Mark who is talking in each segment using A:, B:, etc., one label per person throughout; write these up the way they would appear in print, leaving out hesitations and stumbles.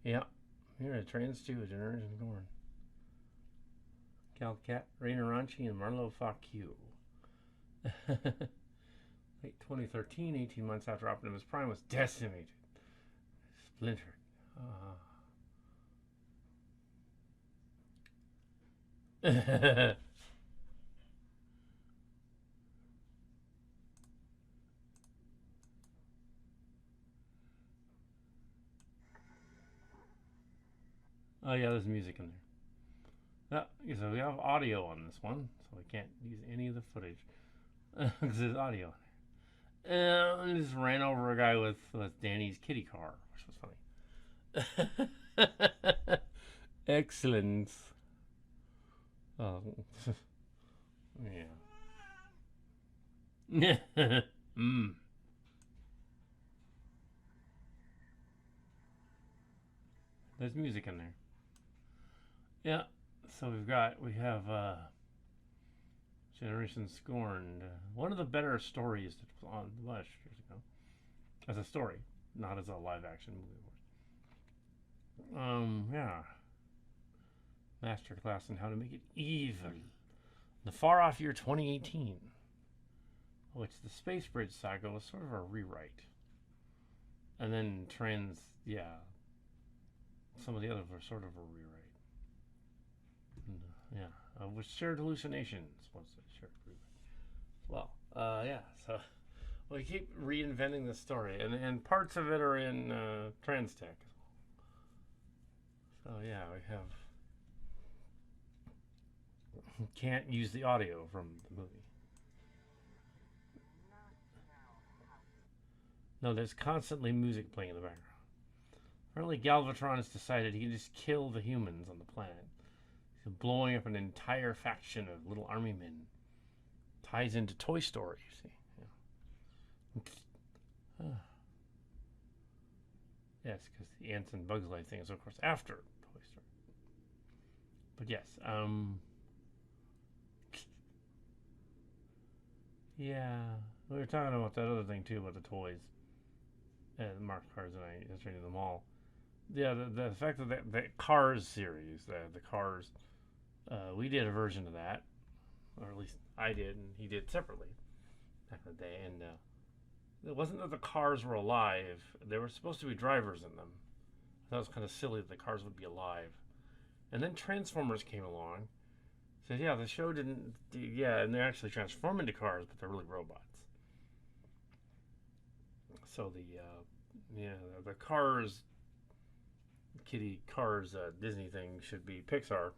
A: Yeah. Here, a Trans 2, A Generation Scorned. Kal Kat, Raina Ranchi, and Marlo Fakyu. Late 2013, 18 months after Optimus Prime was decimated, splintered. Oh yeah, there's music in there. So we have audio on this one, so we can't use any of the footage because there's audio. And just ran over a guy with Danny's kitty car, which was funny. Excellent. Oh, yeah. mm. There's music in there. Yeah. So we have Generation Scorned. One of the better stories that was on last years ago as a story, not as a live action movie. Yeah. Masterclass in how to make it evil. The far off year 2018, which the Space Bridge saga was sort of a rewrite. And then some of the others were sort of a rewrite. And, with shared hallucinations was a shared rewrite. Yeah. So we keep reinventing the story, and parts of it are in Trans Tech. So yeah, we have can't use the audio from the movie. No, there's constantly music playing in the background. Apparently, Galvatron has decided he can just kill the humans on the planet. He's blowing up an entire faction of little army men. Ties into Toy Story, you see. Yeah. Yes, because the Ants and Bugs Life thing is, of course, after Toy Story. But yes, yeah, we were talking about that other thing too about the toys and Mark Cars and I yesterday in the mall. Yeah, the fact that the Cars series, the Cars, we did a version of that, or at least I did, and he did separately back in the day. And it wasn't that the cars were alive; there were supposed to be drivers in them. That was kind of silly that the cars would be alive. And then Transformers came along. Said, yeah, the show didn't. Yeah, and they actually transform into cars, but they're really robots. So the Cars Kitty Cars Disney thing should be Pixar.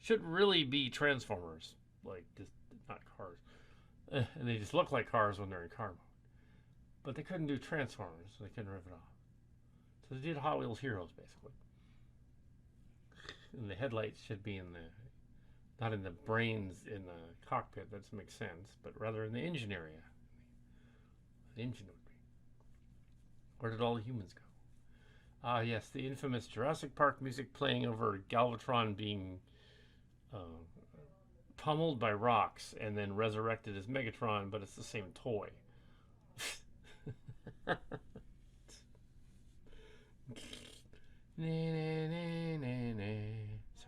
A: Should really be Transformers, like just not cars. And they just look like cars when they're in car mode. But they couldn't do Transformers, so they couldn't rip it off. So they did Hot Wheels Heroes basically. And the headlights should be in the not in the brains in the cockpit. That makes sense, but rather in the engine area. The engine would be. Where did all the humans go? Ah, yes, the infamous Jurassic Park music playing over Galvatron being uh, pummeled by rocks and then resurrected as Megatron, but it's the same toy. So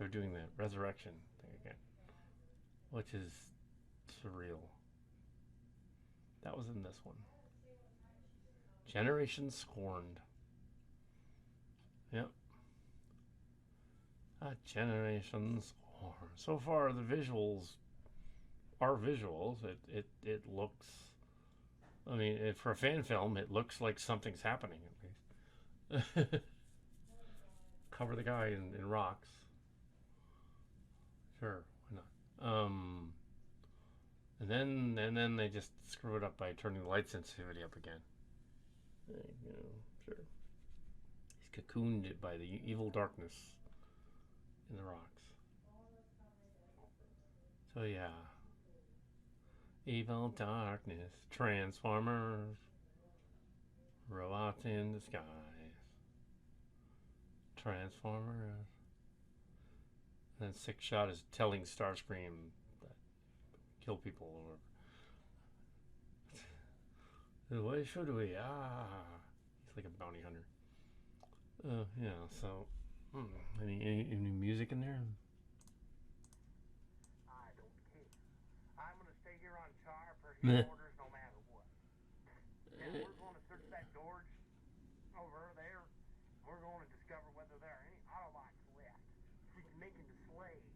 A: we're doing the resurrection thing again, which is surreal. That was in this one. Generation Scorned. Yep. A Generation Scorned. So far, the visuals are visuals. It looks. I mean, for a fan film, it looks like something's happening at least. Cover the guy in rocks. Sure, why not? And then they just screw it up by turning the light sensitivity up again. You know, sure. He's cocooned by the evil darkness in the rocks. So yeah, evil darkness, Transformers, robots in disguise, Transformers. And then Six Shot is telling Starscream that kill people or why should we? Ah, he's like a bounty hunter. Yeah. So, any music in there?
B: I don't care. I'm gonna stay here on Char per his
A: Meh.
B: orders no matter what. Now we're going to search that gorge over there. We're going to discover whether there are any Autobots left. We can make into slaves.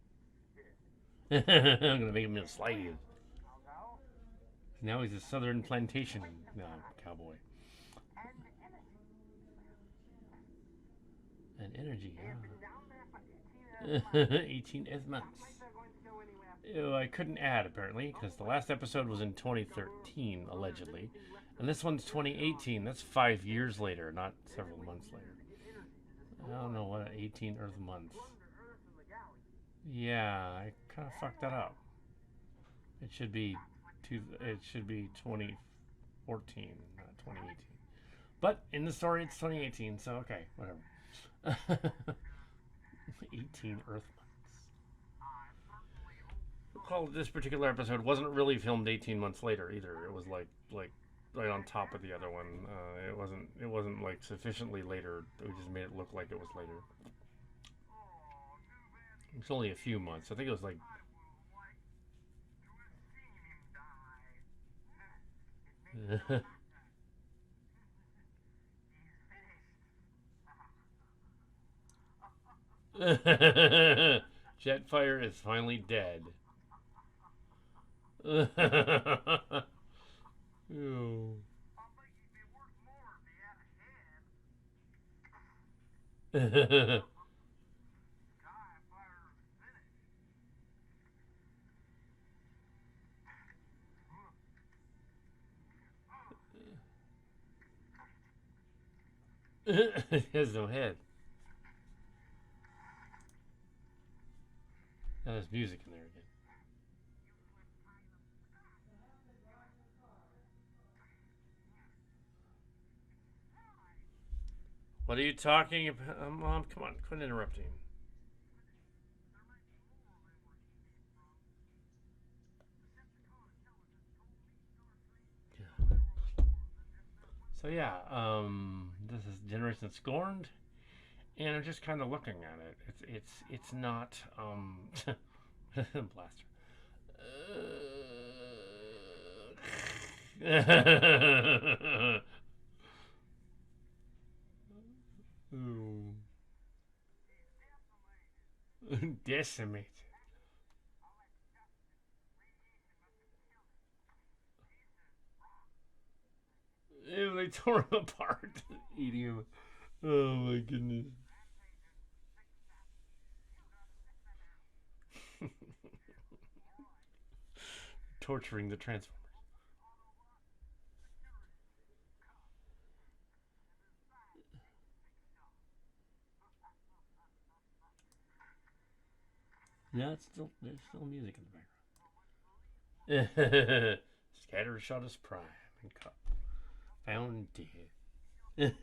A: I'm gonna make him a slave.
B: I'll go.
A: Now he's a southern plantation cowboy.
B: And energy.
A: And energy,
B: They have been down there for 18
A: huh?
B: months.
A: 18 months.
B: Not like they're going to go anywhere.
A: Ew, I couldn't add apparently because the last episode was in 2013 allegedly, and this one's 2018. That's 5 years later, not several months later. I don't know what 18 Earth months. Yeah, I kind of fucked that up. It should be It should be 2014, not 2018. But in the story, it's 2018, so okay, whatever. 18 Earth months. Recall this particular episode wasn't really filmed 18 months later either. It was like right on top of the other one. It wasn't like sufficiently later. We just made it look like it was later. It's only a few months. I think it was like. Jetfire is finally dead. Ew. He has no head. Now there's music in there again. What are you talking about? Mom, come on, quit interrupting. So yeah, this is Generation Scorned, and I'm just kind of looking at it. It's not blaster. Ooh. Decimated. Ew, they tore him apart, eating him. Oh my goodness. Torturing the Transformers. Yeah, there's still music in the background. Scattershot is prime and cup. Found dead. This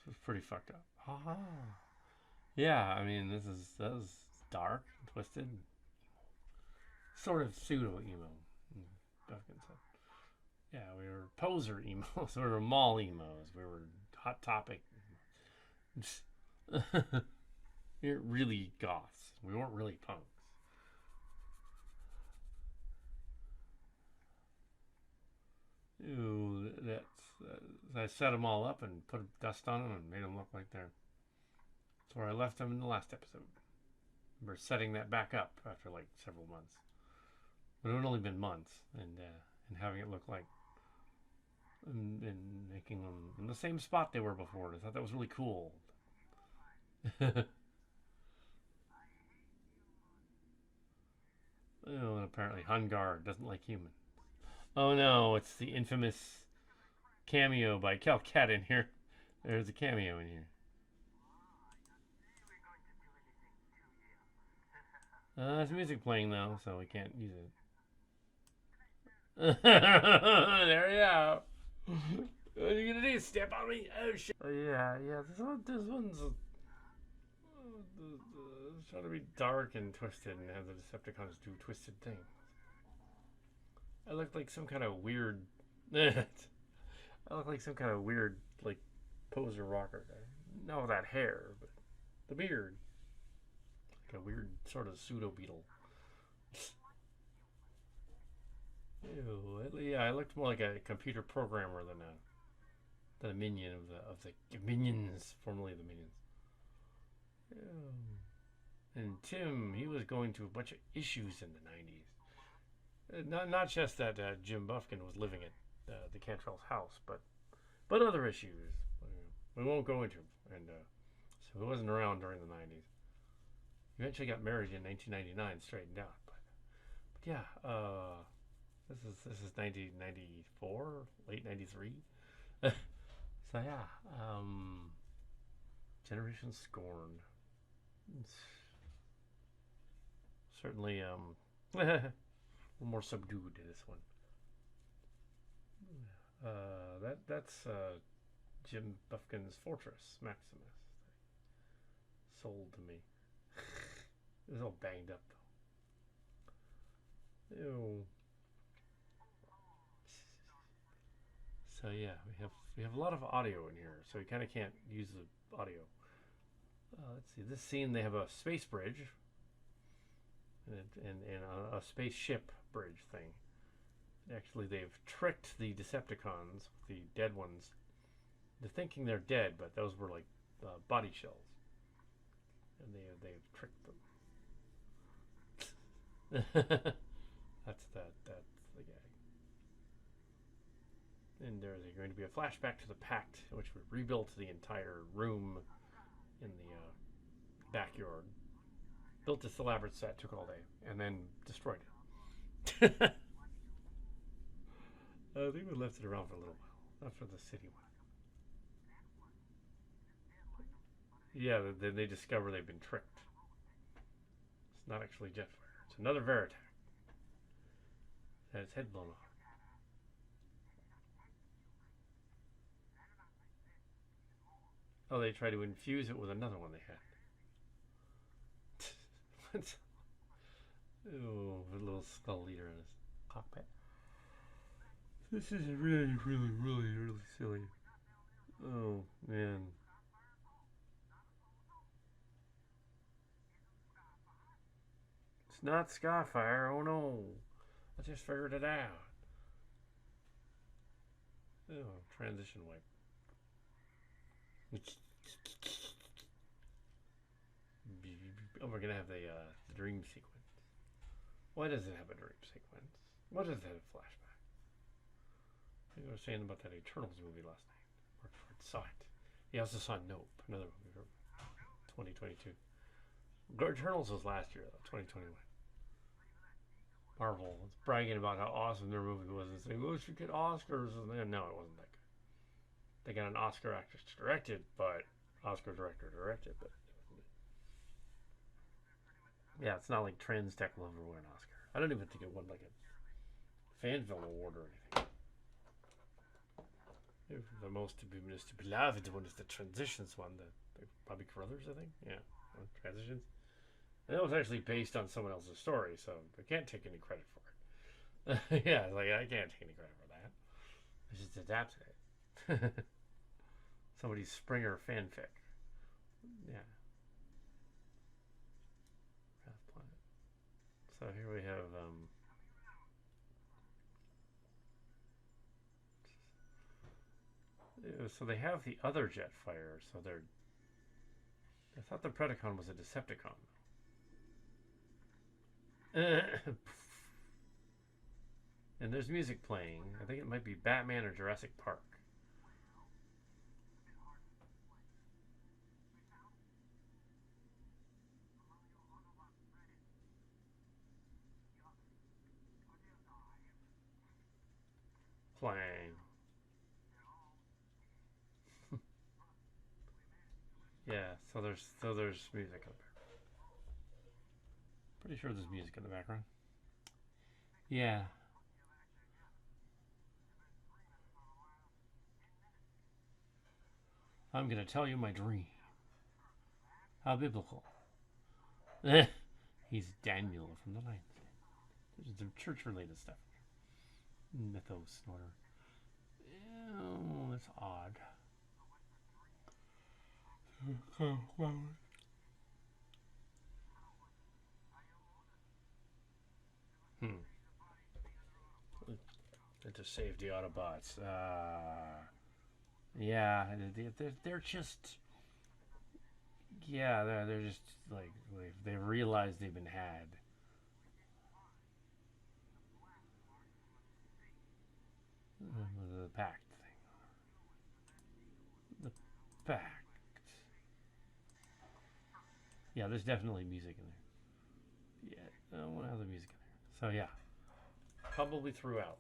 A: is pretty fucked up. Ah. Yeah, I mean that is dark, twisted, sort of pseudo emo. Yeah, we were poser emos. We were mall emos. We were hot topic. We weren't really goths. We weren't really punks. Ooh, I set them all up and put dust on them and made them look like they're. That's where I left them in the last episode. We're setting that back up after like several months, but it had only been months, and having it look like and making them in the same spot they were before. I thought that was really cool. Oh, and apparently Hungar doesn't like humans. Oh no, it's the infamous cameo by Kal Kat in here. There's a cameo in here. There's music playing though, so we can't use it. There you go. What are you gonna do? Step on me? Oh shit! Yeah. It's trying to be dark and twisted and have the Decepticons do twisted things. I look like some kind of weird. I look like some kind of weird, like, poser rocker guy. Not that hair, but the beard. Like a weird sort of pseudo beetle. Ew. Yeah, I looked more like a computer programmer than a minion of the minions, formerly the minions. Ew. And Tim, he was going through a bunch of issues in the 90s. Not just that Jim Buffkin was living at the Cantrell's house, but other issues. We won't go into. And so he wasn't around during the 90s. He eventually got married in 1999, straightened out. But yeah, this is 1994, late 93. So yeah, Generation Scorned. It's certainly a little more subdued to this one. That's Jim Buffkin's Fortress Maximus. Sold to me. It was all banged up though. Ew. So yeah, we have a lot of audio in here, so we kind of can't use the audio. Let's see. This scene, they have a space bridge and a spaceship bridge thing. Actually, they've tricked the Decepticons, the dead ones. They're thinking they're dead, but those were like body shells, and they've tricked them. That's the gag. And there's going to be a flashback to the Pact, which rebuilt the entire room in the backyard. Built this elaborate set, took all day, and then destroyed it. I think we left it around for a little while, not for the city one. Yeah, then they discover they've been tricked. It's not actually Jetfire. It's another Veritech. Had its head blown off. Oh, they try to infuse it with another one they had. What? Oh, a little skull leader in his cockpit. This is really, really, really, really silly. Oh, man. It's not Skyfire. Oh, no. I just figured it out. Oh, transition wipe. Oh, we're gonna have the dream sequence. Why does it have a dream sequence? What is that a flashback? I was saying about that Eternals movie last night. Mark saw it. He also saw Nope, another movie from 2022. Eternals was last year, though, 2021. Marvel was bragging about how awesome their movie was and saying, "Oh, we should get Oscars." And then, no, it wasn't that good. They got an Oscar actress directed, but Oscar director directed, but yeah, it's not like Trans Tech will ever win an Oscar. I don't even think it won like a fan film award or anything. The most beloved one is the Transitions one, the Bobby Carruthers, I think. Yeah, Transitions. And that was actually based on someone else's story, so I can't take any credit for it. Yeah, like I can't take any credit for that. I just adapted it. Somebody's Springer fanfic. Yeah. Planet. So here we have so they have the other Jetfire, so they're I thought the Predacon was a Decepticon. And there's music playing. I think it might be Batman or Jurassic Park. Playing. Yeah, so there's music in the background. Pretty sure there's music in the background. Yeah. I'm gonna tell you my dream. How biblical. He's Daniel from the Lions. There's the church related stuff. Mythos snorter. Ew. that's odd. Oh, well. Hmm. To save the Autobots. Yeah, they're just. Yeah, they're just like they realize they've been had. The pact thing. The pact. Yeah, there's definitely music in there. Yeah, I want to have the music in there. So yeah, probably throughout.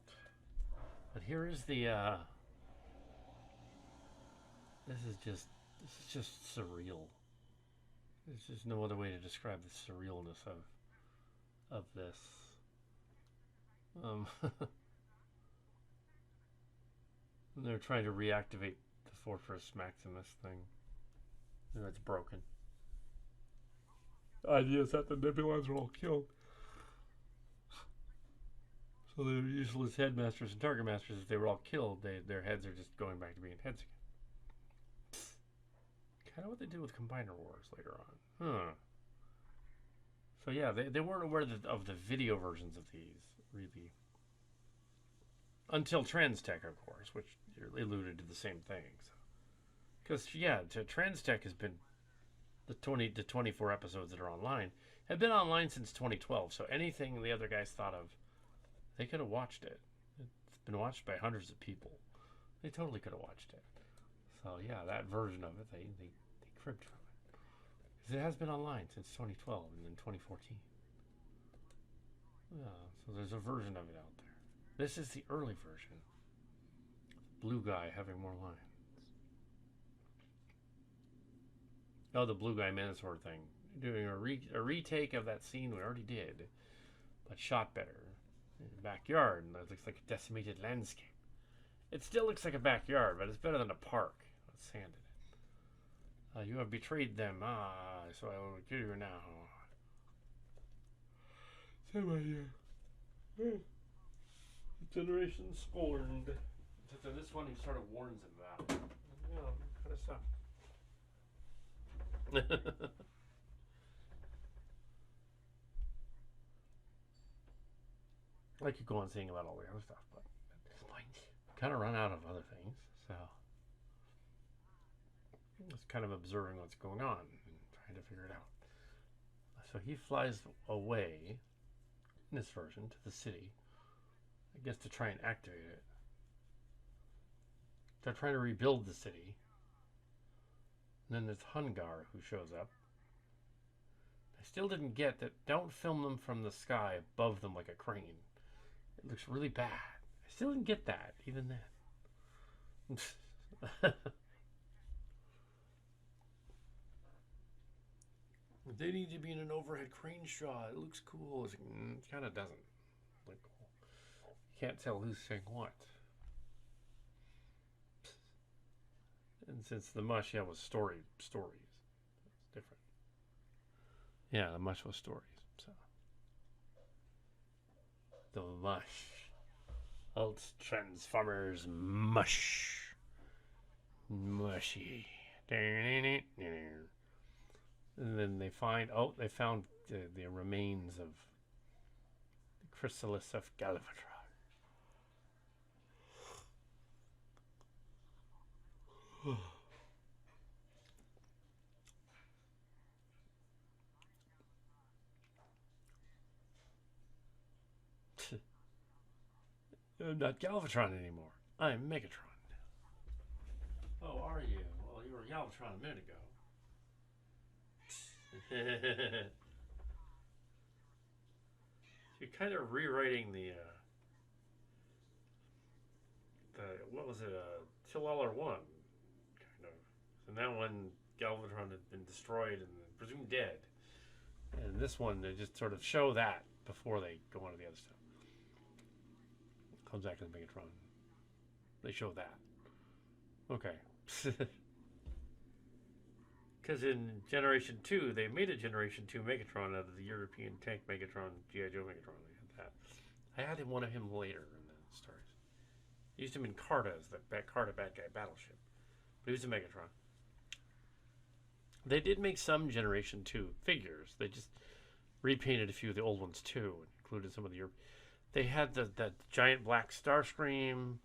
A: But here is the. This is just surreal. There's just no other way to describe the surrealness of this. Um, they're trying to reactivate the Fortress Maximus thing. And it's broken. Idea is that the Nebulons are all killed. So the useless headmasters and target masters, if they were all killed, their heads are just going back to being heads again. Kind of what they did with Combiner Wars later on. Huh. So yeah, they weren't aware of the video versions of these, really. Until Transtech, of course, which alluded to the same things. Because, yeah, Transtech has been, the 20 to 24 episodes that are online, have been online since 2012. So anything the other guys thought of, they could have watched it. It's been watched by hundreds of people. They totally could have watched it. So, yeah, that version of it, they cribbed from it. Because it has been online since 2012 and then 2014. Yeah, so there's a version of it out there. This is the early version. Blue guy having more lines. Oh, the blue guy Manasor thing. Doing a retake of that scene we already did, but shot better. In the backyard, and it looks like a decimated landscape. It still looks like a backyard, but it's better than a park. With sand in it. You have betrayed them. So I will kill you now. Generation Scorned. Except in this one, he sort of warns him about it. Kind of stuff. I could go on saying about all the other stuff, but at this point, kind of run out of other things. So, just kind of observing what's going on and trying to figure it out. So he flies away in this version to the city, I guess to try and activate it. They're trying to rebuild the city. And then there's Hungar who shows up. I still didn't get that. Don't film them from the sky above them like a crane. It looks really bad. I still didn't get that, even then. They need to be in an overhead crane shot. It looks cool. It kind of doesn't look cool. You can't tell who's saying what. And since the mush, was stories. It's different. Yeah, the mush was stories. So the mush. Old Transformers mush. Mushy. And then they found the remains of the chrysalis of Galvatron. I'm not Galvatron anymore. I'm Megatron. Oh, are you? Well, you were Galvatron a minute ago. You're kind of rewriting the what was it? Chilwaller 1, kind of. So now when Galvatron had been destroyed and presumed dead, and this one they just sort of show that before they go on to the other stuff. Comes back to the Megatron. They show that. Okay. Because in Generation 2, they made a Generation 2 Megatron out of the European tank Megatron, G.I. Joe Megatron. They had that. I added one of him later in the stories. They used him in Carta as the Carta bad guy battleship. But he was a Megatron. They did make some Generation 2 figures. They just repainted a few of the old ones too, and included some of the. They had the giant black Starscream,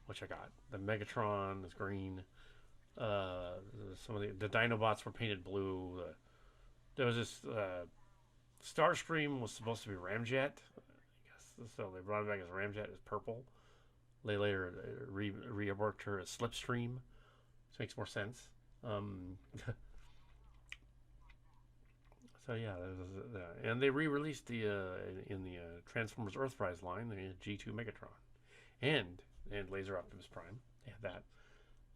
A: which I got. The Megatron is green. Some of the Dinobots were painted blue. There was this Starscream was supposed to be Ramjet, I guess. So they brought it back as Ramjet as purple. They later reworked her as Slipstream, which makes more sense. So yeah, and they re-released in the Transformers Earthrise line the G2 Megatron, and Laser Optimus Prime. They had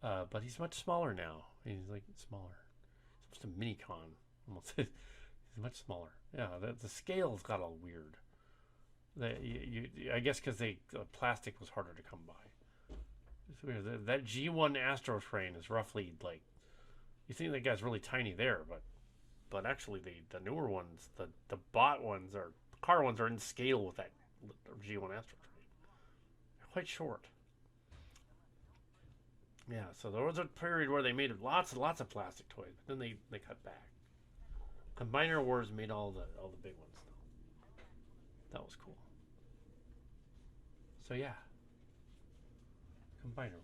A: that, but he's much smaller now. He's like smaller. He's almost a mini con. Almost. He's much smaller. Yeah, the scale's got all weird. I guess because plastic was harder to come by. It's weird. That G1 Astro Train is roughly like, you think that guy's really tiny there, but actually the newer ones, the bot ones are car ones are in scale with that G1 Astro Train. They're quite short. Yeah, so there was a period where they made lots and lots of plastic toys, but then they cut back. Combiner Wars made all the big ones. That was cool. So yeah, Combiner Wars.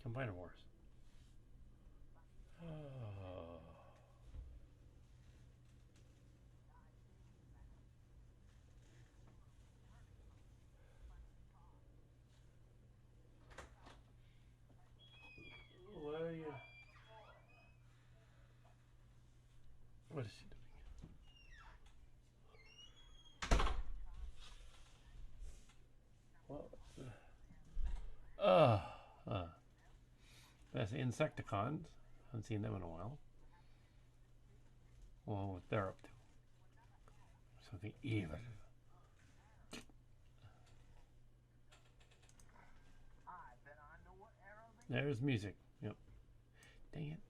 A: Combiner Wars. What are you? What is he doing? Well, uh, uh, that's Insecticons. Haven't seen them in a while. Well, what they're up to. Something evil. There's music. Yep. Dang it.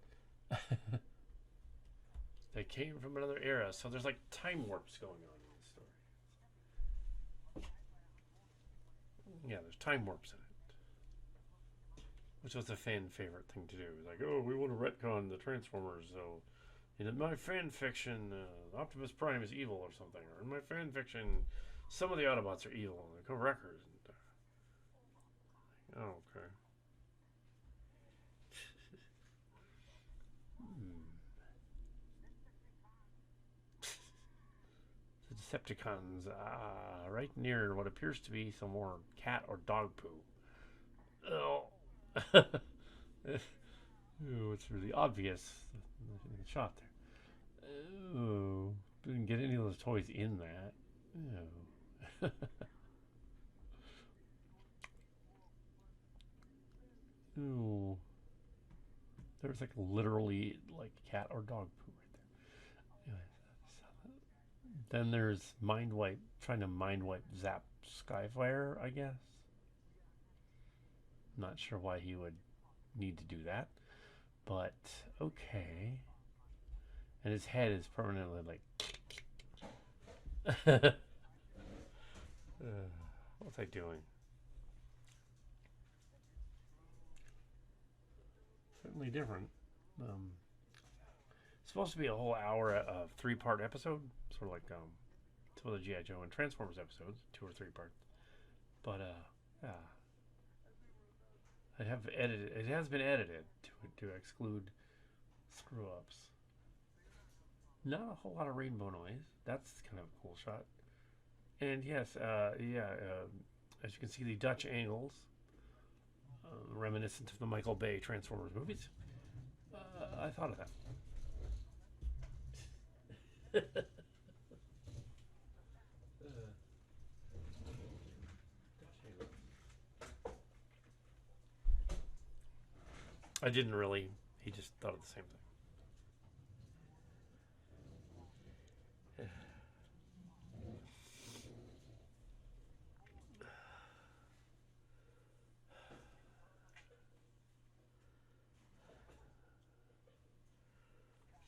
A: They came from another era, so there's like time warps going on in the story. Yeah, there's time warps in it. Which was a fan favorite thing to do. Like, oh, we want to retcon the Transformers, so in my fan fiction, Optimus Prime is evil or something. Or in my fan fiction, some of the Autobots are evil. They go wreckers. And, oh, okay. The Decepticons, right near what appears to be some more cat or dog poo. Oh. Ooh, it's really obvious in the shot there. Oh, didn't get any of those toys in that. Oh. Ooh. There's like literally like cat or dog poo right there. Anyway, then there's mind wipe, trying to mind wipe Zap Skyfire, I guess. Not sure why he would need to do that, but okay. And his head is permanently like. What's I doing? Certainly different. It's supposed to be a whole hour of 3-part episode, sort of like some of the GI Joe and Transformers episodes, 2 or 3 parts. But yeah, I have edited. It has been edited to exclude screw ups. Not a whole lot of rainbow noise. That's kind of a cool shot. And yes, as you can see, the Dutch angles, reminiscent of the Michael Bay Transformers movies. I thought of that. I didn't really. He just thought of the same thing.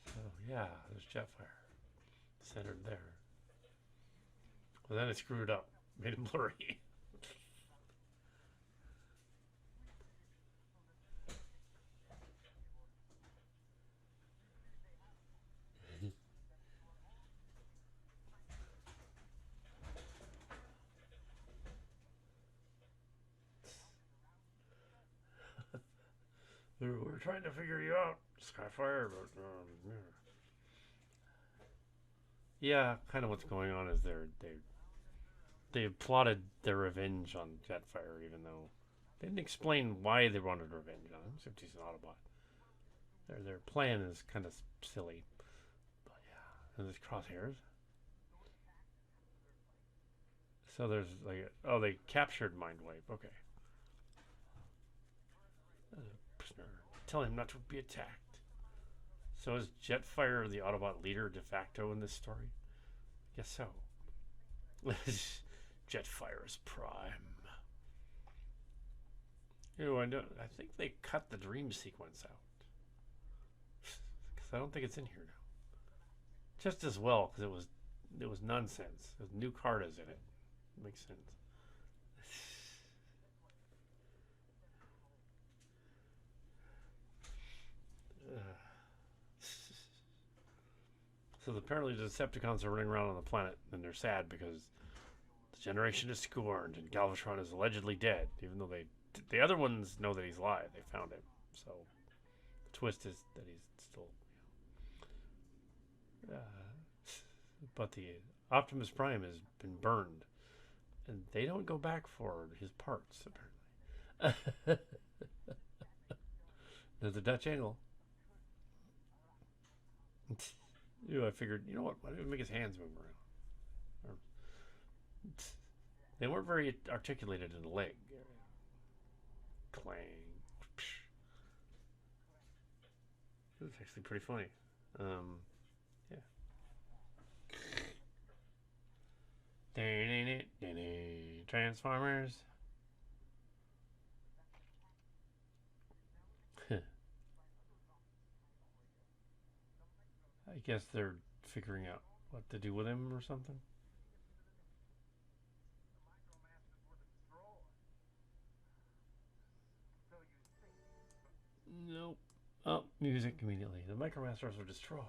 A: So yeah, there's Jetfire. centered there. Well, then it screwed up, made it blurry. We're trying to figure you out, Skyfire, but yeah, kind of what's going on is they plotted their revenge on Jetfire, even though they didn't explain why they wanted revenge on him, except he's an Autobot. Their plan is kind of silly, but yeah, and there's crosshairs. So there's like, oh, they captured Mindwipe. Okay, prisoner. Tell him not to be attacked. So is Jetfire the Autobot leader de facto in this story? Guess so. Jetfire is prime. Ew, I think they cut the dream sequence out because I don't think it's in here now. Just as well because it was nonsense. It was new Cartas in it. Makes sense. So apparently the Decepticons are running around on the planet and they're sad because the generation is scorned and Galvatron is allegedly dead, even though the other ones know that he's alive. They found him. So the twist is that he's still. But the Optimus Prime has been burned, and they don't go back for his parts apparently. There's a Dutch angle. I figured, you know what? Why don't we make his hands move around? They weren't very articulated in the leg. Clang. It was actually pretty funny. Yeah. Transformers. I guess they're figuring out what to do with him or something. Nope. Oh, music immediately. The Micromasters were destroyed.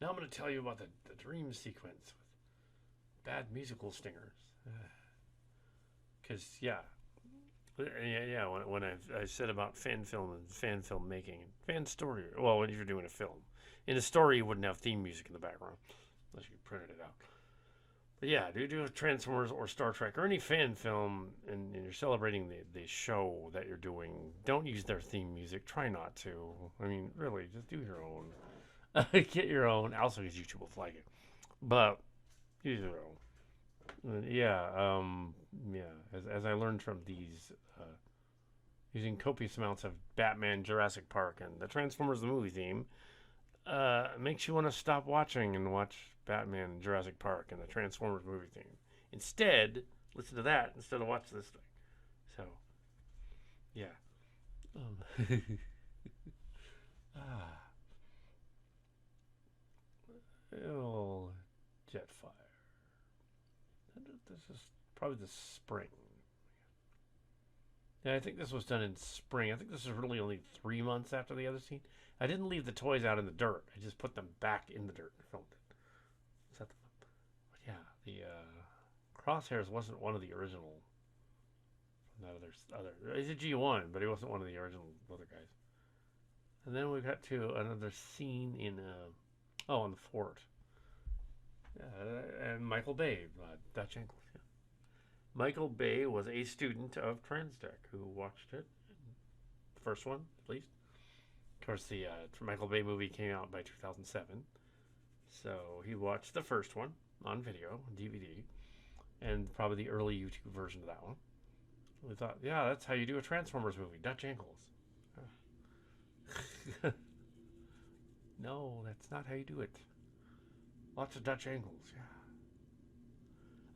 A: Now I'm going to tell you about the dream sequence with bad musical stingers. Because, yeah, when I said about fan film and fan film making, fan story, well, when you're doing a film, in a story you wouldn't have theme music in the background, unless you printed it out. But yeah, do Transformers or Star Trek or any fan film, and you're celebrating the show that you're doing, don't use their theme music. Try not to. I mean, really, just do your own. Get your own. Also, because YouTube will flag it. But use your own. As I learned from these, using copious amounts of Batman, Jurassic Park, and the Transformers the movie theme, makes you want to stop watching and watch Batman, Jurassic Park, and the Transformers movie theme. Instead, listen to that instead of watch this thing. So, yeah. Oh, Jetfire. This is probably the spring. Yeah, I think this was done in spring. I think this is really only 3 months after the other scene. I didn't leave the toys out in the dirt. I just put them back in the dirt and filmed it. Set them up. But yeah, the Crosshairs wasn't one of the original. That other. He's a G1, but he wasn't one of the original other guys. And then we got to another scene in on the fort. And Michael Bay, Dutch Ankles. Yeah. Michael Bay was a student of Transtech who watched it. The first one, at least. Of course, the Michael Bay movie came out by 2007. So he watched the first one on video, DVD, and probably the early YouTube version of that one. We thought, yeah, that's how you do a Transformers movie, Dutch Ankles. No, that's not how you do it. Lots of Dutch angles, yeah.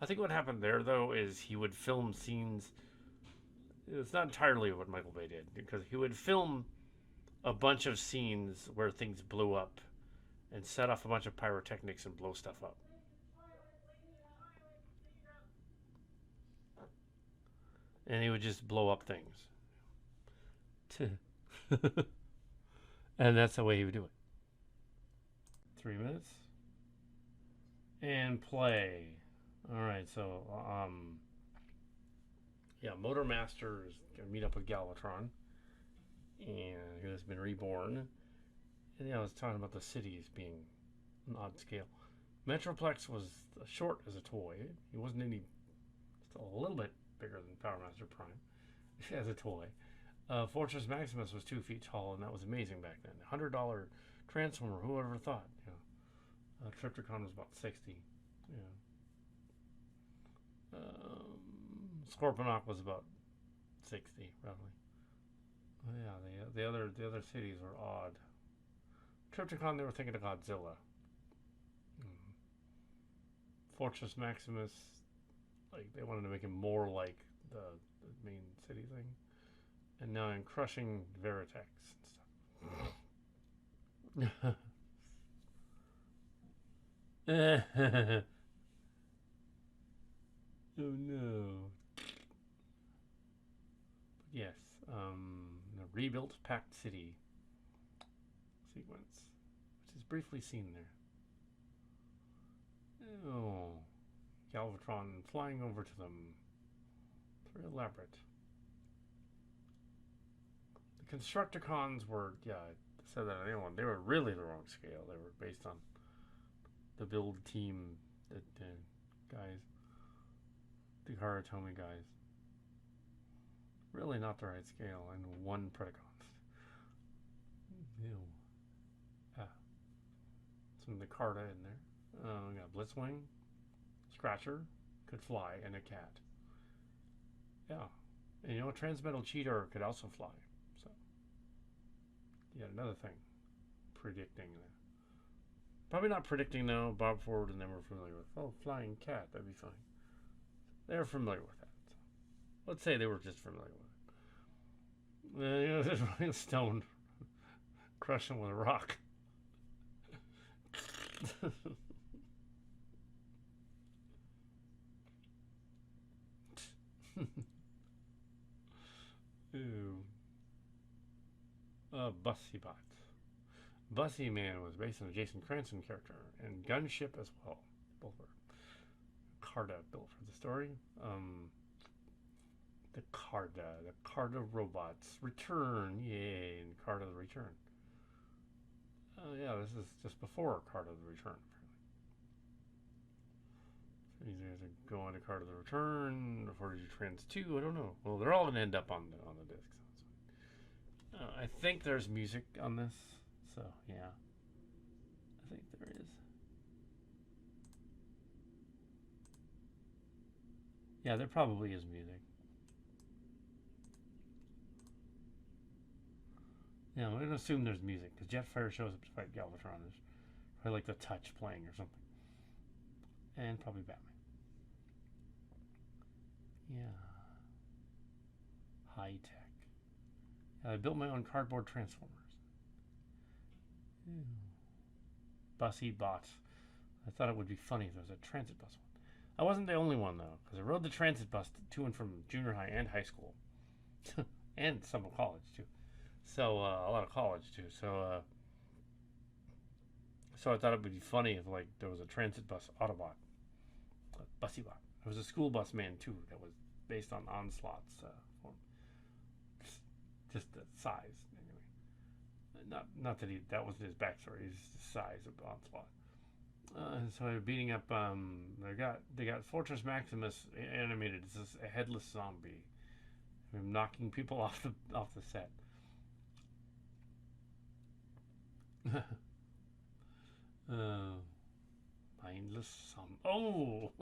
A: I think what happened there, though, is he would film scenes. It's not entirely what Michael Bay did, because he would film a bunch of scenes where things blew up and set off a bunch of pyrotechnics and blow stuff up. And he would just blow up things. And that's the way he would do it. 3 minutes. And play. Alright, so, yeah, Motormaster is going to meet up with Galvatron. And who has been reborn. And yeah, I was talking about the cities being an odd scale. Metroplex was short as a toy. He wasn't any, still a little bit bigger than Power Master Prime as a toy. Fortress Maximus was 2 feet tall, and that was amazing back then. $100 Transformer, who ever thought? You know, Triptychon was about 60. Yeah. Scorponok was about 60, roughly. Yeah, the other cities were odd. Triptychon, they were thinking of Godzilla. Fortress Maximus, like they wanted to make him more like the main city thing. And now I'm crushing Veritex and stuff. Oh no. Yes, the rebuilt Pact City sequence, which is briefly seen there. Oh, Galvatron flying over to them. It's very elaborate. The Constructicons were, yeah, I said that anyone. They were really the wrong scale. They were based on the build team, the guys, the Haratomi guys. Really not the right scale, and one Predacon. Ew. Ah. Some Nicarta in there. We got Blitzwing, Scratcher, could fly, and a cat. Yeah. And you know, Transmetal Cheetor could also fly. So, yet another thing. Predicting that. Probably not predicting, though. Bob Ford and them were familiar with. Oh, flying cat. That'd be fine. They're familiar with that. So, let's say they were just familiar with it. You know, this Rolling Stone crushing with a rock. Ooh. Bussybot. Bussy Man was based on a Jason Cranston character, and Gunship as well. Both were Carta built for the story. The Carta robots return, yay! And Carta the Return. Oh yeah, this is just before Carta the Return. So these guys are going to Carta the Return, Fortitude Trans 2. I don't know. Well, they're all gonna end up on the disc. So I think there's music on this. So yeah, I think there is. Yeah, there probably is music. Yeah, I'm gonna assume there's music because Jetfire shows up to fight Galvatron. There's probably like the Touch playing or something, and probably Batman. Yeah, high tech. I built my own cardboard transformers. Ew. Bussy Bot. I thought it would be funny if there was a transit bus one. I wasn't the only one though, because I rode the transit bus to and from junior high and high school, and some of college too. So a lot of college too. So I thought it would be funny if like there was a transit bus Autobot, Bussy Bot. There was a school bus man too that was based on Onslaught's form. Just the size anyway. Not that that wasn't his backstory. He's the size of Onslaught. So they're beating up. They got Fortress Maximus animated. It's just a headless zombie, knocking people off the set. Mindless zombie. Oh,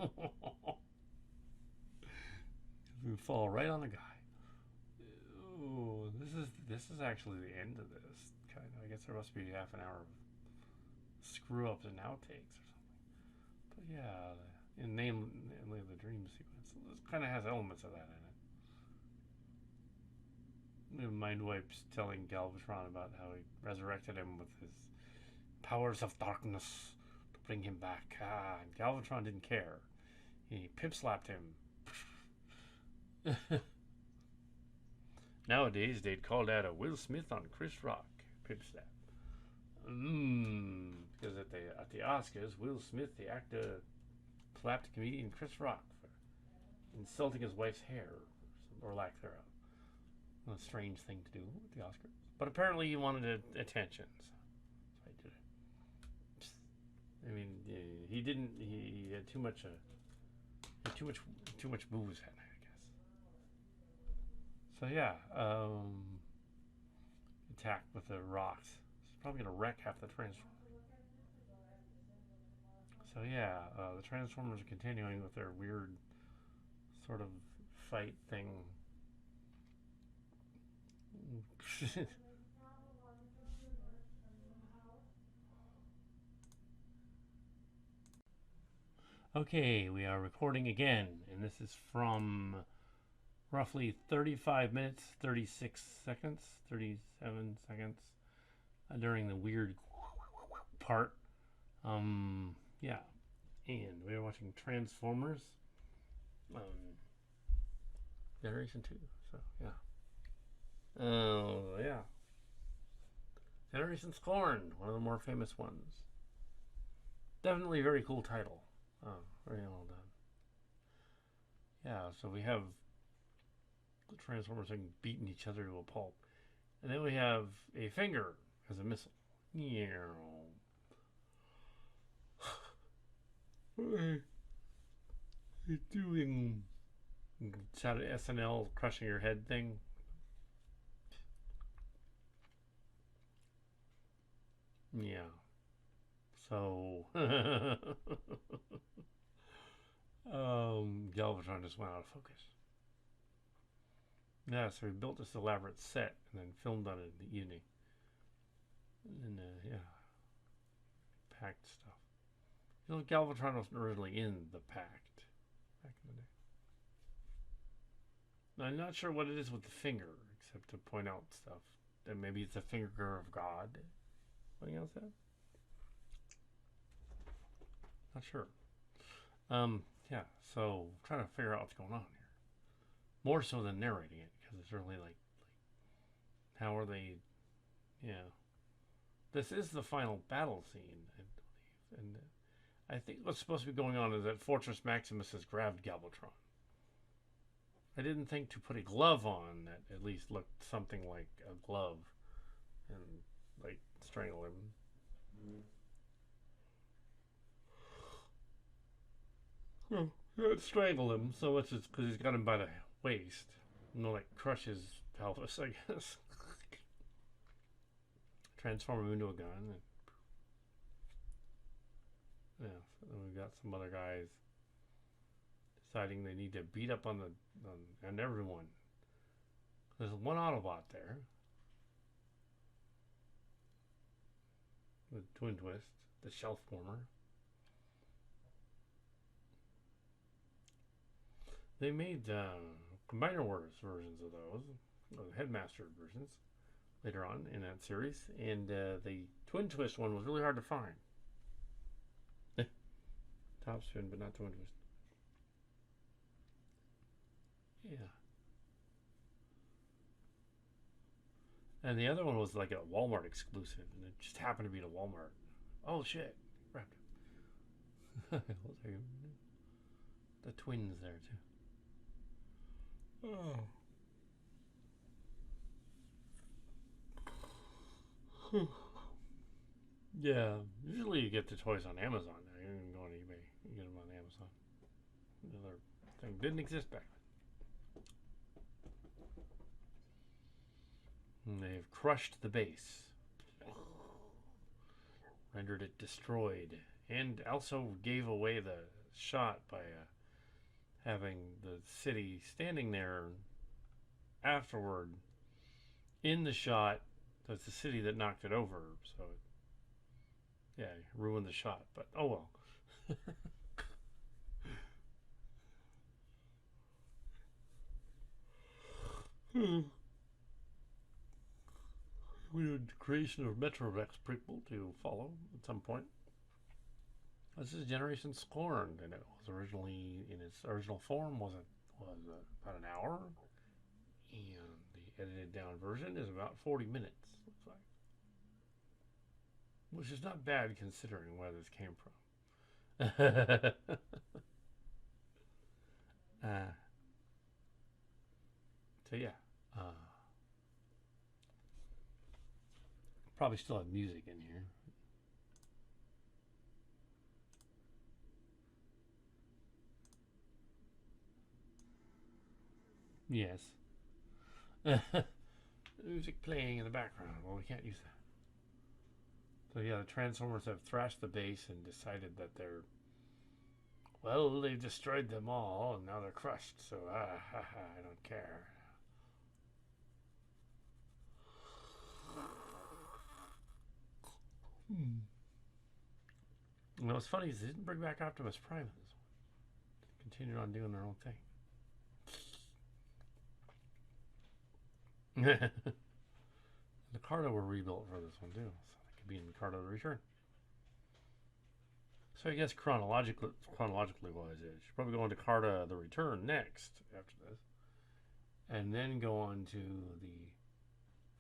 A: we fall right on the guy. Oh, this is actually the end of this. Kind of. I guess there must be half an hour of screw ups and outtakes or something. But yeah, in namely the dream sequence, this kind of has elements of that in it. Mind Wipes telling Galvatron about how he resurrected him with his powers of darkness to bring him back. And Galvatron didn't care. He pip slapped him. Nowadays, they'd call that a Will Smith on Chris Rock pip slap. Because at the Oscars, Will Smith, the actor, slapped comedian Chris Rock for insulting his wife's hair, or lack thereof. A strange thing to do with the Oscars, but apparently he wanted attention, so I did it. I mean, he didn't. He had too much booze that night, I guess. So yeah, attack with the rocks. It's probably gonna wreck half the Transformers. So yeah, the Transformers are continuing with their weird sort of fight thing. Okay, we are recording again, and this is from roughly 35 minutes, 36 seconds, 37 seconds during the weird part. Yeah, and we are watching Transformers, Generation 2. So yeah. Yeah. Generation Scorned, one of the more famous ones. Definitely a very cool title. Very well done. Yeah, so we have the Transformers beating each other to a pulp. And then we have a finger as a missile. He's doing SNL crushing your head thing. Yeah. So Galvatron just went out of focus. Yeah, so we built this elaborate set and then filmed on it in the evening. And yeah, packed stuff. You know, Galvatron wasn't originally in the pact back in the day. Now, I'm not sure what it is with the finger, except to point out stuff. That maybe it's a finger of God. Anything else that? Not sure. Yeah, so trying to figure out what's going on here. More so than narrating it, because it's really like how are they? Yeah, this is the final battle scene, I believe, and I think what's supposed to be going on is that Fortress Maximus has grabbed Galvatron. I didn't think to put a glove on that at least looked something like a glove, and like strangle him. Strangle him so much it's because he's got him by the waist. Like crush his pelvis, I guess. Transform him into a gun. And yeah, so then we've got some other guys deciding they need to beat up on everyone. There's one Autobot there. The Twin Twist, the Shelf Former. They made Combiner Wars versions of those, Headmaster versions, later on in that series, and the Twin Twist one was really hard to find. Top Spin, but not Twin Twist. Yeah. And the other one was like a Walmart exclusive, and it just happened to be at a Walmart. Oh shit! Wrapped it. The twins there too. Oh. Yeah, usually you get the toys on Amazon. You don't even go on eBay. You get them on Amazon. Another thing didn't exist back then. And they've crushed the base, rendered it destroyed, and also gave away the shot by having the city standing there afterward in the shot. That's the city that knocked it over, so yeah, ruined the shot, but oh well. Weird creation of Metrorex prequel to follow at some point. This is Generation Scorned, and it was originally in its original form was about an hour, and the edited down version is about 40 minutes. Looks like, which is not bad considering where this came from. So yeah, probably still have music in here. Yes. Music playing in the background. Well, we can't use that. So yeah, the Transformers have thrashed the base and decided that they've destroyed them all and now they're crushed. So I don't care. You know what's funny is they didn't bring back Optimus Prime in this one. They continued on doing their own thing. The Cardo were rebuilt for this one too, so they could be in Cardo the Return. So I guess chronologically wise, it should probably go on to Cardo the Return next after this, and then go on to the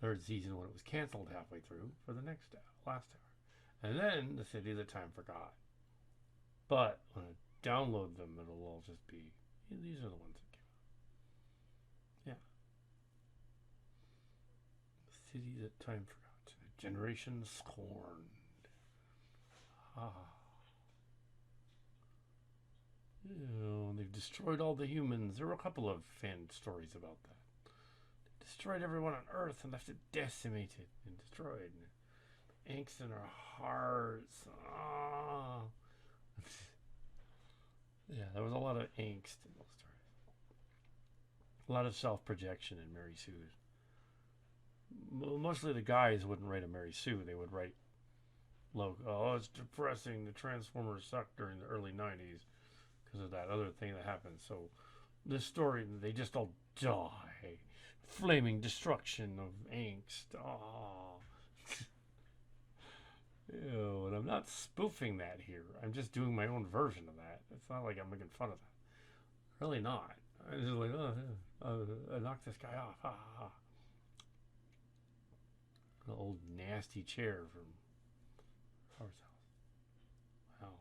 A: third season when it was canceled halfway through for the last hour, and then the City That Time Forgot. But when I download them, it'll all just be these are the ones that came out. Yeah. City That Time Forgot. A Generation Scorned. They've destroyed all the humans. There were a couple of fan stories about that. They destroyed everyone on Earth and left it decimated and destroyed. Angst in our hearts. Yeah, there was a lot of angst in those stories. A lot of self-projection in Mary Sue's. Mostly the guys wouldn't write a Mary Sue. They would write, "Look, it's depressing. The Transformers sucked during the early '90s because of that other thing that happened." So this story, they just all die. Flaming destruction of angst. Ew, and I'm not spoofing that here. I'm just doing my own version of that. It's not like I'm making fun of that. Really not. I'm just like, I knocked this guy off. An old nasty chair from Howard's house.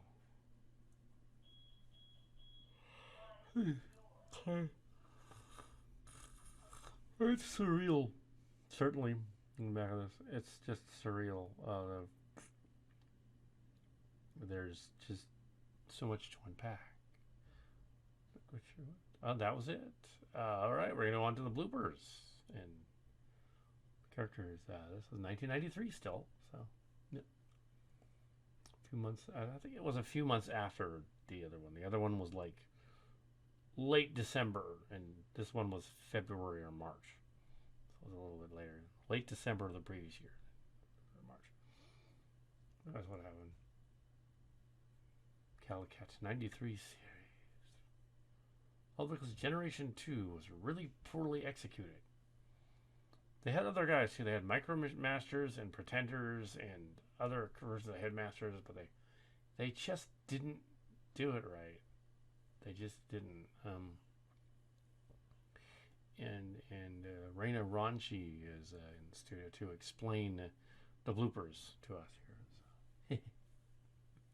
A: Wow. It's surreal. Certainly, in the back of this, it's just surreal. There's just so much to unpack. That was it. All right, we're going to go on to the bloopers. And characters. This was 1993 still. So, yeah. A few months. I think it was a few months after the other one. The other one was like late December, and this one was February or March. So it was a little bit later. Late December of the previous year. March. That's what happened. Kal Kat 93 series. Oh, because Generation 2 was really poorly executed. They had other guys too. They had Micromasters and Pretenders and other versions of the Headmasters, but they just didn't do it right. They just didn't. And Raina Ronchi is in the studio to explain the bloopers to us here.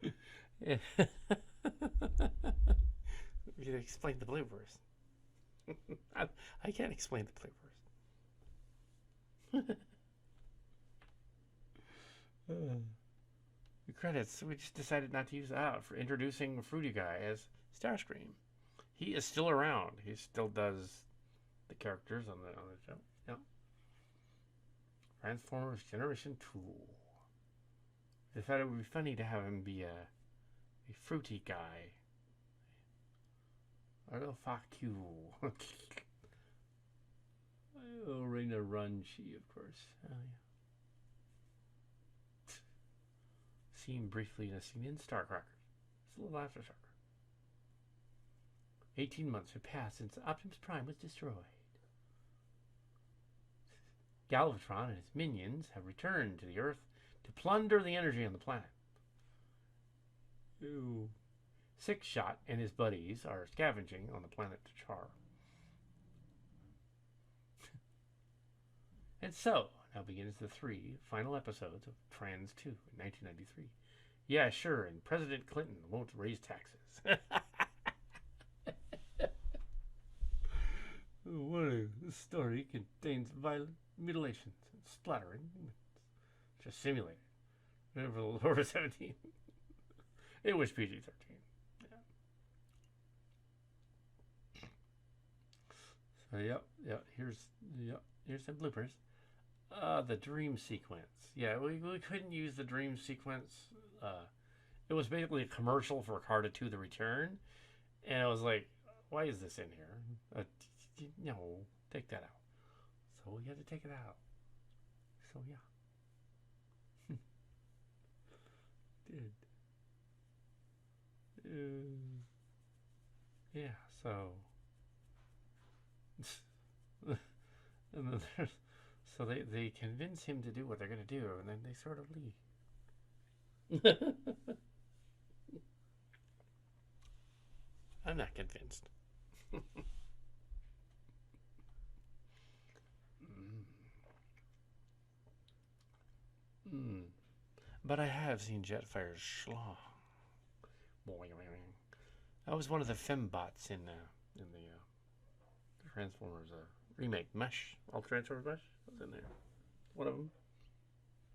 A: So. You explain the bloopers. I can't explain the bloopers. The credits. We just decided not to use that for introducing Fruity Guy as Starscream. He is still around. He still does the characters on the show. Yep. Transformers Generation 2. I thought it would be funny to have him be a fruity guy. Oh, fuck you. Oh, Raina Ronchi, of course. Oh, yeah. Seen briefly in a scene in Starcracker. It's a little after Starcracker. 18 months have passed since Optimus Prime was destroyed. Galvatron and his minions have returned to the Earth to plunder the energy on the planet. Ooh. Six Shot and his buddies are scavenging on the planet Char. And so, now begins the 3 final episodes of Trans 2 in 1993. Yeah, sure, and President Clinton won't raise taxes. This story contains violent mutilations and splattering. Just simulated. Over 17. It was PG 13. So here's some bloopers. The dream sequence. Yeah, we couldn't use the dream sequence. It was basically a commercial for Carta 2 The Return. And I was like, why is this in here? No, take that out. So we had to take it out. So yeah. Did. Yeah, so. And then there's. So they convince him to do what they're going to do, and then they sort of leave. I'm not convinced. But I have seen Jetfire's schlong. I was one of the fembots in the Transformers remake. Mesh. All Transformers Mesh was in there. One of them.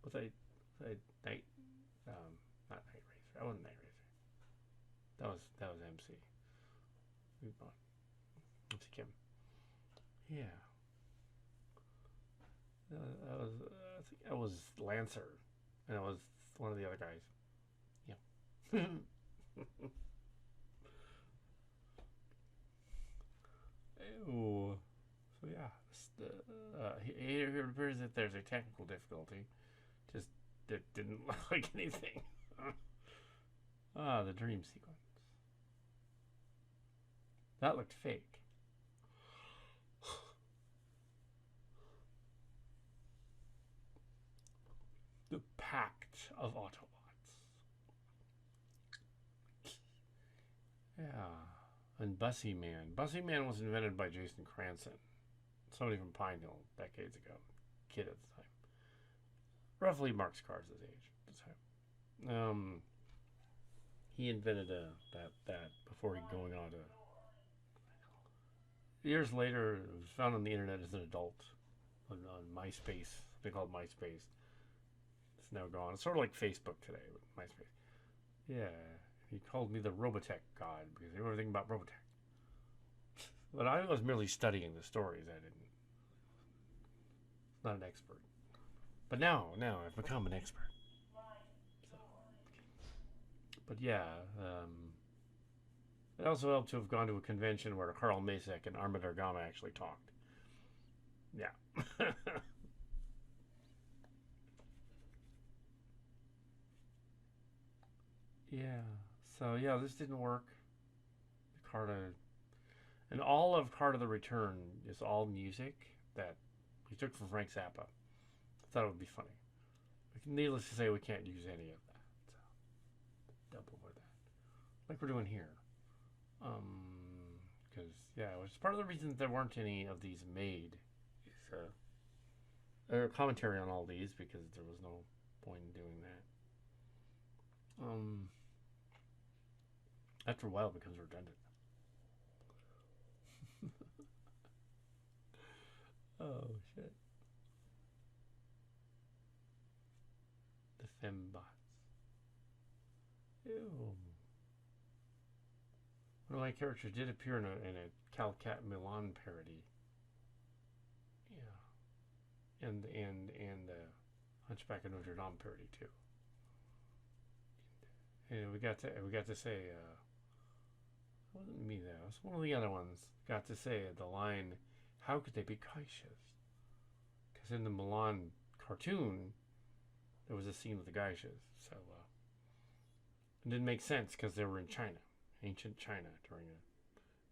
A: Was I Night? Not Night Racer. I wasn't Night Racer. That was MC. We bought MC Kim. Yeah. I was Lancer, and I was one of the other guys. Yeah. Ew. So yeah, it appears that there's a technical difficulty. Just it didn't look like anything. The dream sequence. That looked fake. The Pact of Autobots. Yeah. And Bussy Man. Bussy Man was invented by Jason Cranston. Somebody from Pine Hill decades ago. Kid at the time. Roughly Mark Scar's age at the time. He invented that before going on to. Years later, it was found on the internet as an adult on MySpace. They called MySpace. It's now gone. It's sort of like Facebook today, with MySpace. Yeah, he called me the Robotech god because he knew everything about Robotech. But I was merely studying the stories. I didn't. Not an expert. But now I've become an expert. So. But yeah, it also helped to have gone to a convention where Carl Masek and Armandar Gama actually talked. Yeah. Yeah. So yeah, this didn't work. Carta, and all of Carta the Return is all music that we took from Frank Zappa. I thought it would be funny. Needless to say, we can't use any of that. So double with that, like we're doing here. Because yeah, it was part of the reason there weren't any of these made. Is or commentary on all these because there was no point in doing that. After a while, it becomes redundant. Oh shit! The fembots. Ew. One of my characters did appear in a Kal Kat Milan parody. Yeah, and Hunchback of Notre Dame parody too. And we got to say. It wasn't me though. It was one of the other ones. Got to say the line, "How could they be geishas?" Because in the Milan cartoon, there was a scene with the geishas, so it didn't make sense because they were in China, ancient China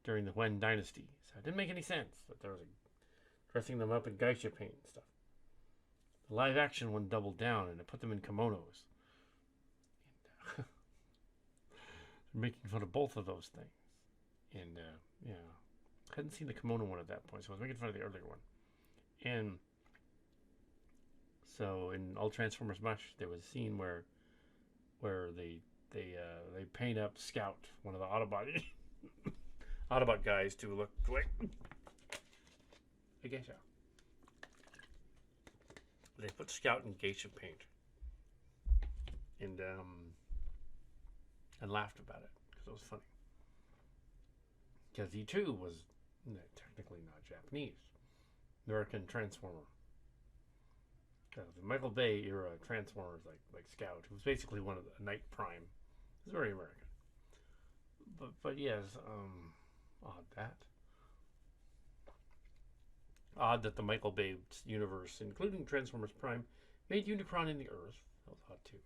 A: during the Wen Dynasty. So it didn't make any sense that there was dressing them up in geisha paint and stuff. The live action one doubled down and it put them in kimonos. Making fun of both of those things. And, yeah. I hadn't seen the kimono one at that point, so I was making fun of the earlier one. And so in All Transformers Mush, there was a scene where they paint up Scout, one of the Autobot guys, to look like a geisha. They put Scout in geisha paint, and laughed about it because it was funny. Because he too was technically not Japanese, American Transformer. The Michael Bay era Transformers, like Scout, who was basically one of the Knight Prime, was very American. But yes, odd that the Michael Bay universe, including Transformers Prime, made Unicron in the Earth. That was odd too.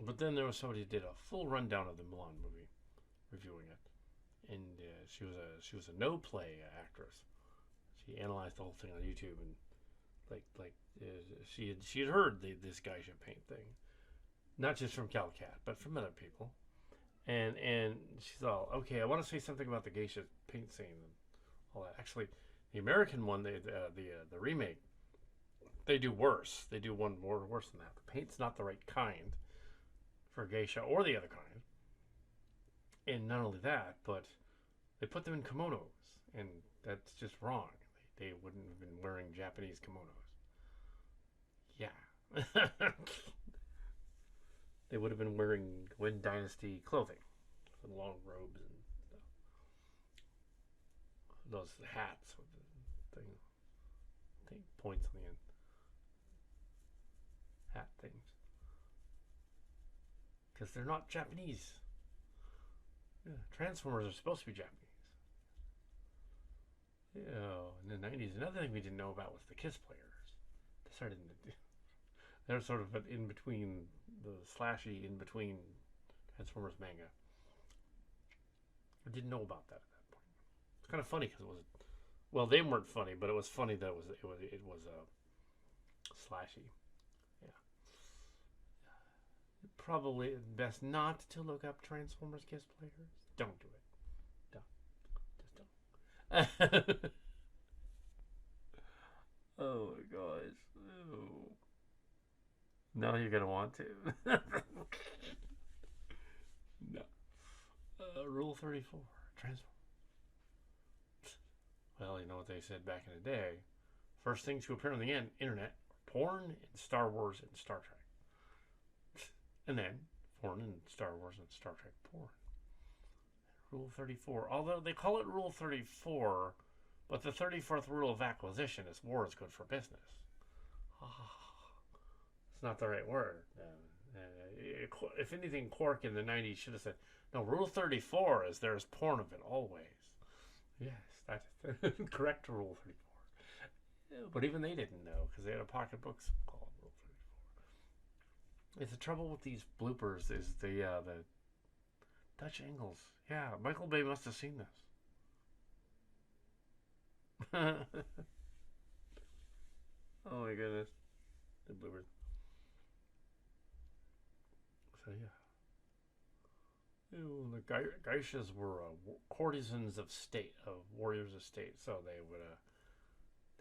A: But then there was somebody who did a full rundown of the Milan movie, reviewing it, and she was a no play actress. She analyzed the whole thing on YouTube, and she had heard this geisha paint thing, not just from Kal Kat, but from other people, and she's all, okay, I want to say something about the geisha paint scene and all that. Actually, the American one, the remake, they do worse. They do one more worse than that. The paint's not the right kind for geisha or the other kind, and not only that, but they put them in kimonos, and that's just wrong. They wouldn't have been wearing Japanese kimonos. Yeah. They would have been wearing Win Dynasty clothing, with long robes and stuff. Those hats with the thing points on the end. Hat things. Because they're not Japanese. Yeah, Transformers are supposed to be Japanese. Yeah, in the 90s, another thing we didn't know about was the Kiss players. They're sort of in between, the slashy in between Transformers manga. I didn't know about that at that point. It's kind of funny because it was, well, they weren't funny, but it was funny that it was slashy. Yeah. Probably best not to look up Transformers Kiss players. Don't do it. Don't. Just don't. Oh my gosh. Oh. No, you're gonna want to. No. Rule 34. Transform. Well, you know what they said back in the day. First things to appear on the internet: porn and Star Wars and Star Trek. And then porn and Star Wars and Star Trek porn. Rule 34. Although they call it Rule 34, but the 34th rule of acquisition is war is good for business. It's not the right word. If anything, Quark in the 90s should have said, no, Rule 34 is there's porn of it always. Yes, that's correct Rule 34. Yeah, but even they didn't know because they had a pocketbook called Rule 34. It's the trouble with these bloopers is the Dutch angles. Yeah, Michael Bay must have seen this. Oh my goodness. The bloopers. So yeah. Ew, the geishas were courtesans of state, of warriors of state. So they would,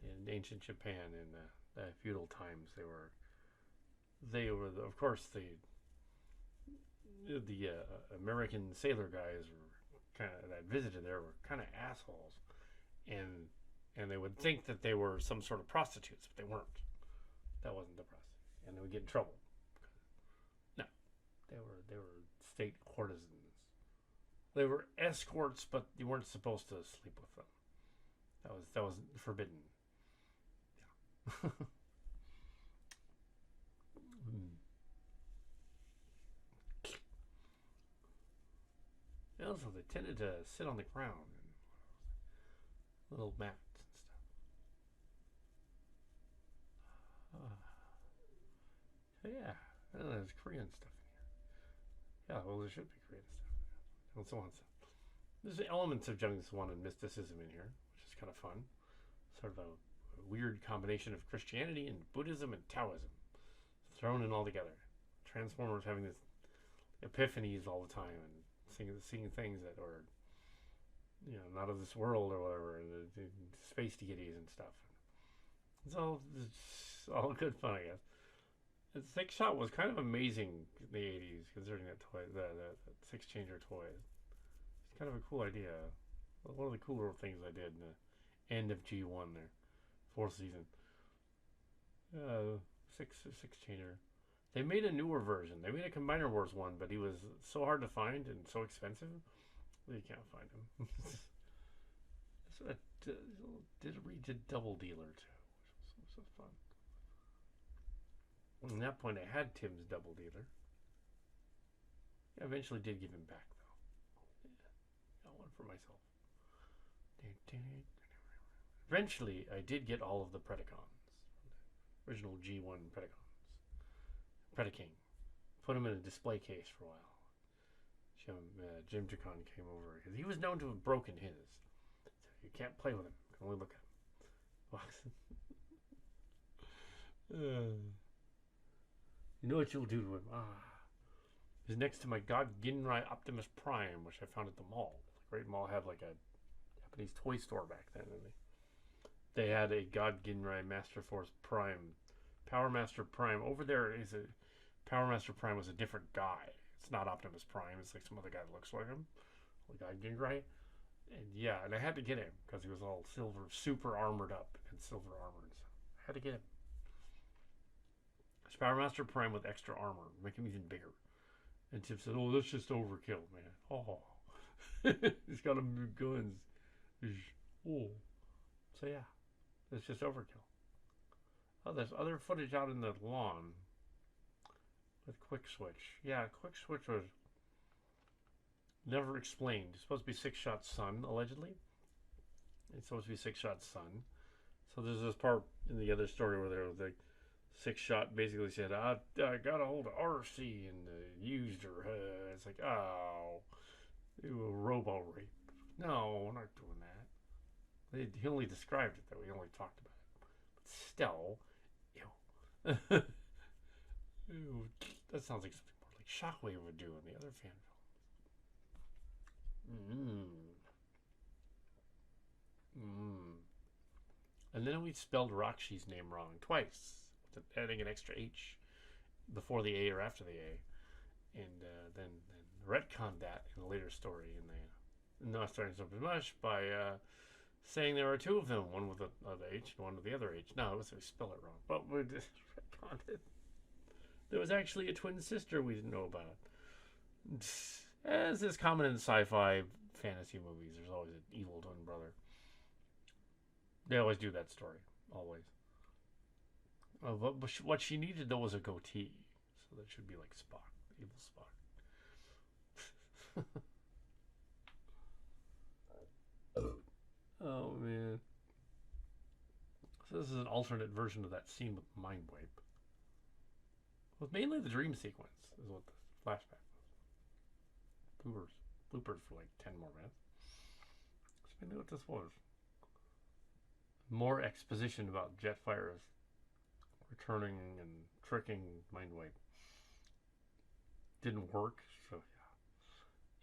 A: in ancient Japan in the feudal times, they were of course the American sailor guys were kind of that visited there were kind of assholes, and they would think that they were some sort of prostitutes, but they weren't. That wasn't the prostitute, and they would get in trouble. No, they were state courtesans. They were escorts, but you weren't supposed to sleep with them. That was forbidden. Yeah. Also, they tended to sit on the ground and little mats and stuff. Yeah, there's Korean stuff in here. Yeah, well, there should be Korean stuff. And so on. There's elements of Jung Swan and mysticism in here, which is kind of fun. Sort of a weird combination of Christianity and Buddhism and Taoism thrown in all together. Transformers having this epiphanies all the time and seeing things that are, not of this world or whatever, and the space deities and stuff. It's all good fun, I guess. The six shot was kind of amazing in the 80s, considering that toy, the six changer toy. It's kind of a cool idea. One of the cooler things I did in the end of G1 there, fourth season. Six changer. They made a newer version. They made a Combiner Wars one, but he was so hard to find and so expensive that you can't find him. So I redid Double Dealer too, which was fun. At that point, I had Tim's Double Dealer. I eventually did give him back, though. Yeah, got one for myself. Eventually, I did get all of the Predacons. Original G1 Predacons. Predaking. Put him in a display case for a while. Jim Jacon came over, because he was known to have broken his. So you can't play with him. You can only look at him. You know what you'll do to him? He's next to my God Ginrai Optimus Prime, which I found at the mall. The Great Mall had like a Japanese toy store back then. And they had a God Ginrai Master Force Prime. Power Master Prime. Over there is a... Power Master Prime was a different guy. It's not Optimus Prime. It's like some other guy that looks like him. Like God Ginrai. And I had to get him because he was all silver, super armored up and silver armored. So I had to get him. Power Master Prime with extra armor, make him even bigger. And Tim said, "Oh, that's just overkill, man." Oh, he's got him guns. Oh, so yeah, it's just overkill. Oh, there's other footage out in the lawn with Quick Switch. Yeah, Quick Switch was never explained. It's supposed to be Six Shot's son, allegedly. It's supposed to be Six Shot's son. So there's this part in the other story where there was like. Six Shot basically said, I got a hold of RC and used her. It's like, oh, robo rape. No, we're not doing that. He only described it, though. He only talked about it. But still, ew. Ew. That sounds like something more like Shockwave would do in the other fan films. And then we spelled Roxy's name wrong twice. Adding an extra H before the A or after the A, and then retconned that in a later story, and they not starting something much by saying there are two of them, one with the H and one with the other H. No, it was we spell it wrong, but we just retconned it. There was actually a twin sister we didn't know about. As is common in sci-fi fantasy movies, there's always an evil twin brother. They always do that story, always. But what she needed, though, was a goatee. So that should be like Spock. Evil Spock. Oh, man. So this is an alternate version of that scene with Mind Wipe. Well, mainly the dream sequence is what the flashback was. Bloopers for like 10 more minutes. That's mainly what this was. More exposition about Jetfire's returning and tricking Mind Wipe. Didn't work, so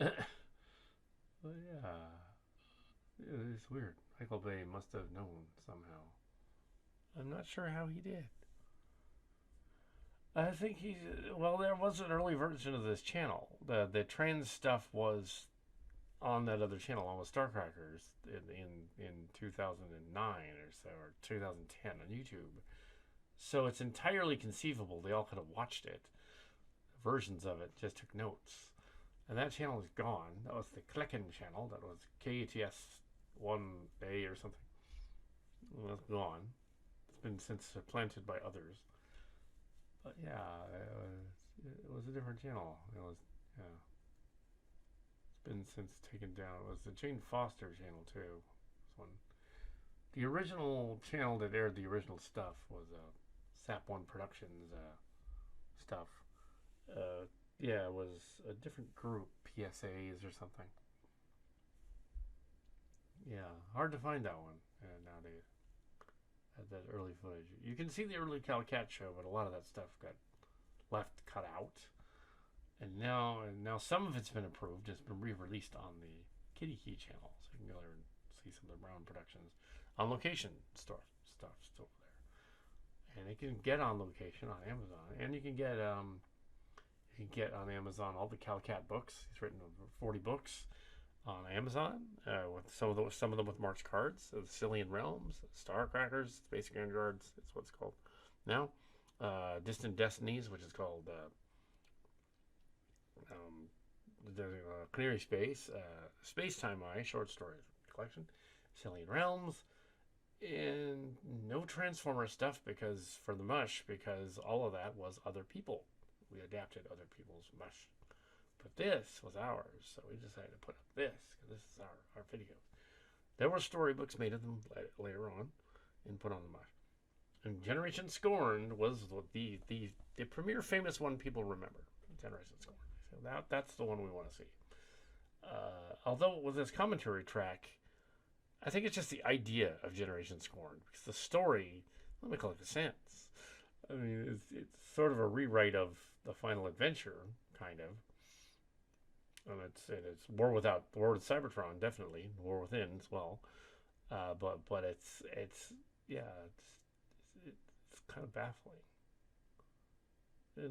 A: yeah. But yeah, it's weird. Michael Bay must have known somehow. I'm not sure how he did. I think there was an early version of this channel. The trans stuff was on that other channel, on with Starcrackers in 2009 or so, or 2010 on YouTube. So it's entirely conceivable they all could have watched it. Versions of it, just took notes. And that channel is gone. That was the Klecken channel. That was KATS 1A or something. Well, that's gone. It's been since supplanted by others. But yeah, it was a different channel. It was, yeah. It's been since taken down. It was the Jane Foster channel too. This one. The original channel that aired the original stuff was Sap One Productions stuff. Yeah, it was a different group, PSAs or something. Yeah, hard to find that one nowadays. at that early footage. You can see the early Kal Kat show, but a lot of that stuff got left cut out. And now some of it's been improved. It's been re-released on the Kitty Key channel, so you can go there and see some of the Brown Productions on location stuff still there. And it can get on location on Amazon, and you can get on Amazon all the Kal Kat books. He's written over 40 books on Amazon, with some of them with Mark's cards, the Cillian Realms, Star Crackers, Basic Guards. That's what it's called now. Distant Destinies, which is called the Canary Space, Space Time Eye short story collection, Cillian Realms, and no Transformer stuff because all of that was other people. We adapted other people's mush. But this was ours, so we decided to put up this because this is our video. There were storybooks made of them later on and put on the mush. And Generation Scorned was the premier famous one people remember. Generation Scorned. So that's the one we want to see. Although with this commentary track, I think it's just the idea of Generation Scorned because the story doesn't make a lot of sense. I mean, it's sort of a rewrite of the Final Adventure, kind of. And it's War with Cybertron, definitely War Within as well. But it's kind of baffling.